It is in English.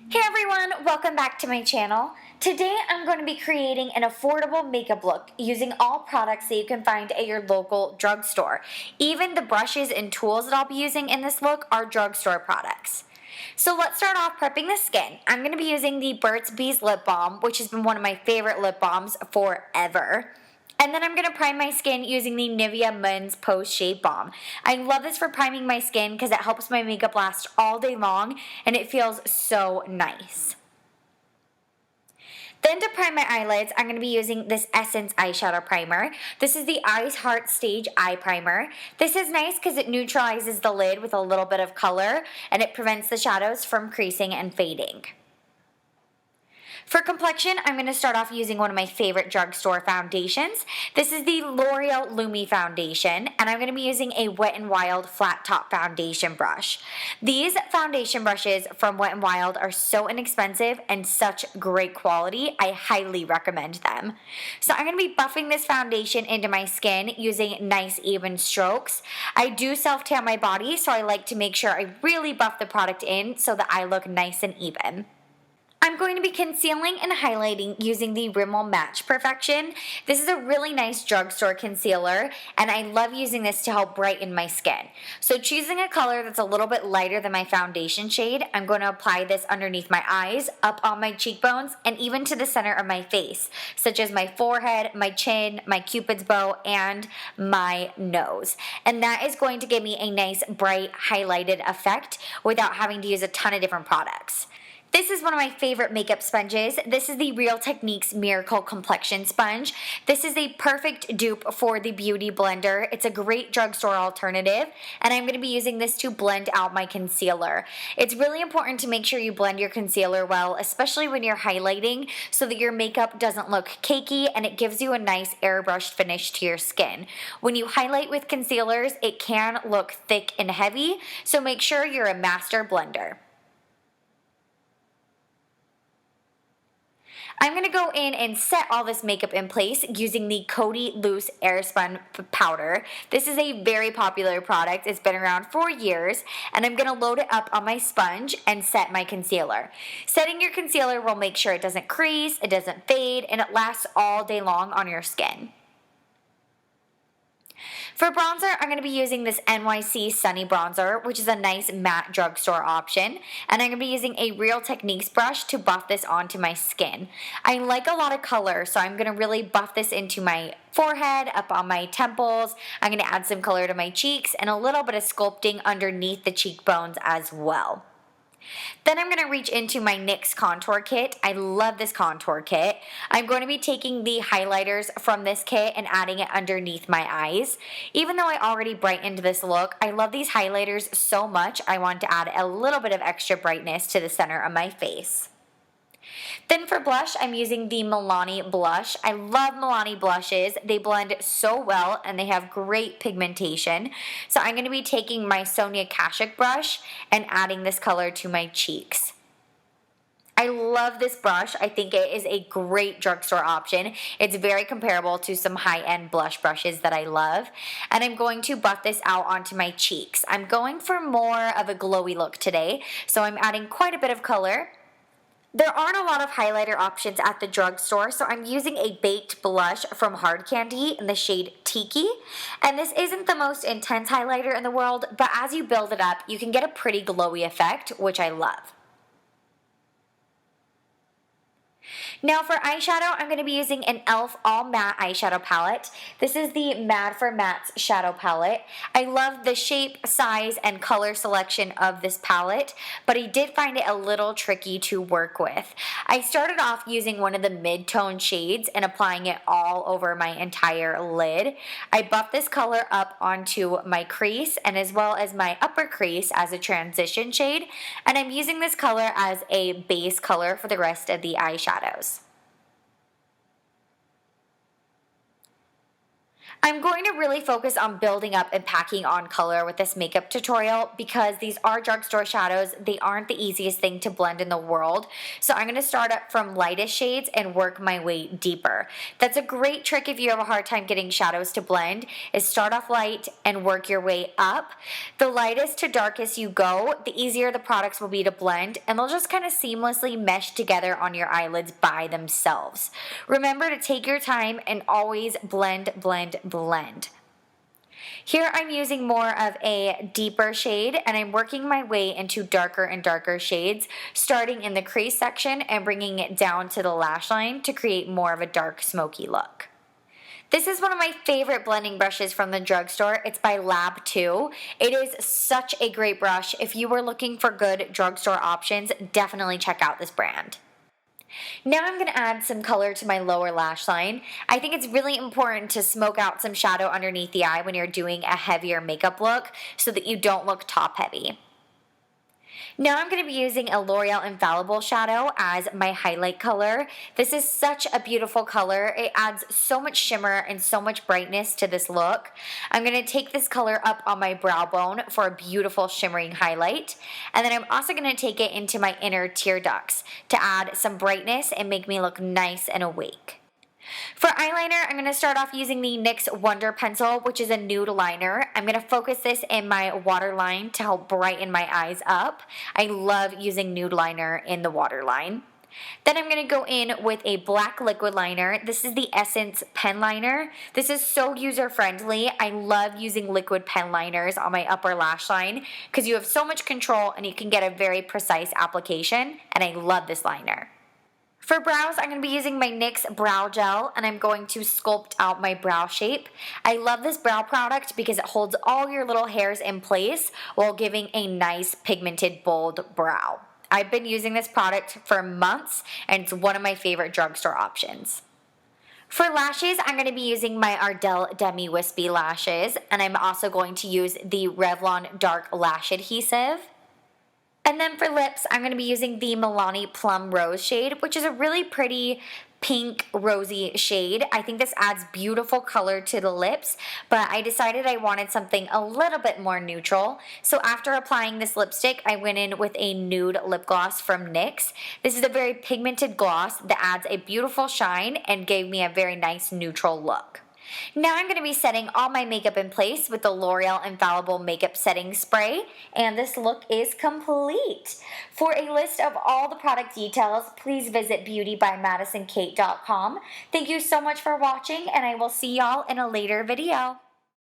Hey everyone, welcome back to my channel. Today I'm going to be creating an affordable makeup look using all products that you can find at your local drugstore. Even the brushes and tools that I'll be using in this look are drugstore products. So let's start off prepping the skin. I'm going to be using the Burt's Bees lip balm, which has been one of my favorite lip balms forever. And then I'm going to prime my skin using the Nivea Men's Post Shave Balm. I love this for priming my skin because it helps my makeup last all day long and it feels so nice. Then to prime my eyelids, I'm going to be using this Essence eyeshadow primer. This is the Eyes Heart Stage Eye Primer. This is nice because it neutralizes the lid with a little bit of color and it prevents the shadows from creasing and fading. For complexion, I'm going to start off using one of my favorite drugstore foundations. This is the L'Oreal Lumi Foundation, and I'm going to be using a Wet n Wild flat top foundation brush. These foundation brushes from Wet n Wild are so inexpensive and such great quality. I highly recommend them. So I'm going to be buffing this foundation into my skin using nice even strokes. I do self-tan my body, so I like to make sure I really buff the product in so that I look nice and even. I'm going to be concealing and highlighting using the Rimmel Match Perfection. This is a really nice drugstore concealer, and I love using this to help brighten my skin. So choosing a color that's a little bit lighter than my foundation shade, I'm going to apply this underneath my eyes, up on my cheekbones, and even to the center of my face, such as my forehead, my chin, my cupid's bow, and my nose. And that is going to give me a nice, bright, highlighted effect without having to use a ton of different products. This is one of my favorite makeup sponges. This is the Real Techniques Miracle Complexion Sponge. This is a perfect dupe for the Beauty Blender. It's a great drugstore alternative, and I'm going to be using this to blend out my concealer. It's really important to make sure you blend your concealer well, especially when you're highlighting, so that your makeup doesn't look cakey and it gives you a nice airbrushed finish to your skin. When you highlight with concealers, it can look thick and heavy, so make sure you're a master blender. I'm going to go in and set all this makeup in place using the Cody Loose Airspun Powder. This is a very popular product. It's been around for years, and I'm going to load it up on my sponge and set my concealer. Setting your concealer will make sure it doesn't crease, it doesn't fade, and it lasts all day long on your skin. For bronzer, I'm going to be using this NYC Sunny Bronzer, which is a nice matte drugstore option. And I'm going to be using a Real Techniques brush to buff this onto my skin. I like a lot of color, so I'm going to really buff this into my forehead, up on my temples. I'm going to add some color to my cheeks and a little bit of sculpting underneath the cheekbones as well. Then I'm going to reach into my NYX contour kit. I love this contour kit. I'm going to be taking the highlighters from this kit and adding it underneath my eyes. Even though I already brightened this look, I love these highlighters so much I want to add a little bit of extra brightness to the center of my face. Then for blush, I'm using the Milani blush. I love Milani blushes. They blend so well and they have great pigmentation. So I'm going to be taking my Sonia Kashuk brush and adding this color to my cheeks. I love this brush. I think it is a great drugstore option. It's very comparable to some high-end blush brushes that I love. And I'm going to buff this out onto my cheeks. I'm going for more of a glowy look today, so I'm adding quite a bit of color. There aren't a lot of highlighter options at the drugstore, so I'm using a baked blush from Hard Candy in the shade Tiki. And this isn't the most intense highlighter in the world, but as you build it up, you can get a pretty glowy effect, which I love. Now for eyeshadow, I'm going to be using an e.l.f. All Matte Eyeshadow Palette. This is the Mad for Mattes Shadow Palette. I love the shape, size, and color selection of this palette, but I did find it a little tricky to work with. I started off using one of the mid-tone shades and applying it all over my entire lid. I buffed this color up onto my crease and as well as my upper crease as a transition shade, and I'm using this color as a base color for the rest of the eyeshadows. I'm going to really focus on building up and packing on color with this makeup tutorial because these are drugstore shadows. They aren't the easiest thing to blend in the world. So I'm going to start up from lightest shades and work my way deeper. That's a great trick if you have a hard time getting shadows to blend, is start off light and work your way up. The lightest to darkest you go, the easier the products will be to blend, and they'll just kind of seamlessly mesh together on your eyelids by themselves. Remember to take your time and always blend, blend, blend. Here I'm using more of a deeper shade, and I'm working my way into darker and darker shades, starting in the crease section and bringing it down to the lash line to create more of a dark smoky look. This is one of my favorite blending brushes from the drugstore. It's by Lab 2. It is such a great brush. If you were looking for good drugstore options, definitely check out this brand. Now I'm going to add some color to my lower lash line. I think it's really important to smoke out some shadow underneath the eye when you're doing a heavier makeup look so that you don't look top heavy. Now I'm going to be using a L'Oreal Infallible shadow as my highlight color. This is such a beautiful color. It adds so much shimmer and so much brightness to this look. I'm going to take this color up on my brow bone for a beautiful shimmering highlight. And then I'm also going to take it into my inner tear ducts to add some brightness and make me look nice and awake. For eyeliner, I'm going to start off using the NYX Wonder Pencil, which is a nude liner. I'm going to focus this in my waterline to help brighten my eyes up. I love using nude liner in the waterline. Then I'm going to go in with a black liquid liner. This is the Essence pen liner. This is so user-friendly. I love using liquid pen liners on my upper lash line because you have so much control and you can get a very precise application, and I love this liner. For brows, I'm going to be using my NYX Brow Gel, and I'm going to sculpt out my brow shape. I love this brow product because it holds all your little hairs in place while giving a nice pigmented bold brow. I've been using this product for months, and it's one of my favorite drugstore options. For lashes, I'm going to be using my Ardell Demi Wispy lashes, and I'm also going to use the Revlon Dark Lash Adhesive. And then for lips, I'm going to be using the Milani Plum Rose shade, which is a really pretty pink rosy shade. I think this adds beautiful color to the lips, but I decided I wanted something a little bit more neutral. So after applying this lipstick, I went in with a nude lip gloss from NYX. This is a very pigmented gloss that adds a beautiful shine and gave me a very nice neutral look. Now I'm going to be setting all my makeup in place with the L'Oreal Infallible Makeup Setting Spray, and this look is complete. For a list of all the product details, please visit beautybymadisonkate.com. Thank you so much for watching, and I will see y'all in a later video.